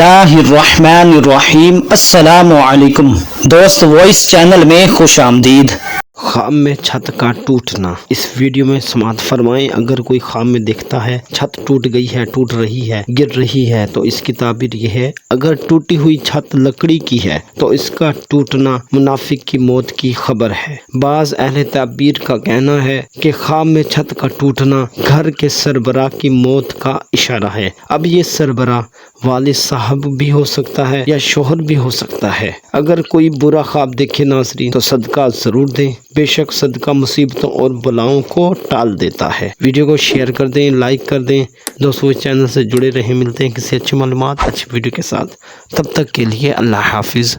اللہ الرحمن الرحیم۔ السلام علیکم دوست، وائس چینل میں خوش آمدید۔ خواب میں چھت کا ٹوٹنا۔ اس ویڈیو میں سماعت فرمائیں۔ اگر کوئی خواب میں دیکھتا ہے چھت ٹوٹ گئی ہے، ٹوٹ رہی ہے، گر رہی ہے، تو اس کی تعبیر یہ ہے: اگر ٹوٹی ہوئی چھت لکڑی کی ہے تو اس کا ٹوٹنا منافق کی موت کی خبر ہے۔ بعض اہل تعبیر کا کہنا ہے کہ خواب میں چھت کا ٹوٹنا گھر کے سربراہ کی موت کا اشارہ ہے۔ اب یہ سربراہ والد صاحب بھی ہو سکتا ہے یا شوہر بھی ہو سکتا ہے۔ اگر کوئی برا خواب دیکھے ناظرین تو صدقہ ضرور دیں، بے شک صدقہ مصیبتوں اور بلاؤں کو ٹال دیتا ہے۔ ویڈیو کو شیئر کر دیں، لائک کر دیں۔ دوستو اس چینل سے جڑے رہیں، ملتے ہیں کسی اچھی معلومات اچھی ویڈیو کے ساتھ۔ تب تک کے لیے اللہ حافظ۔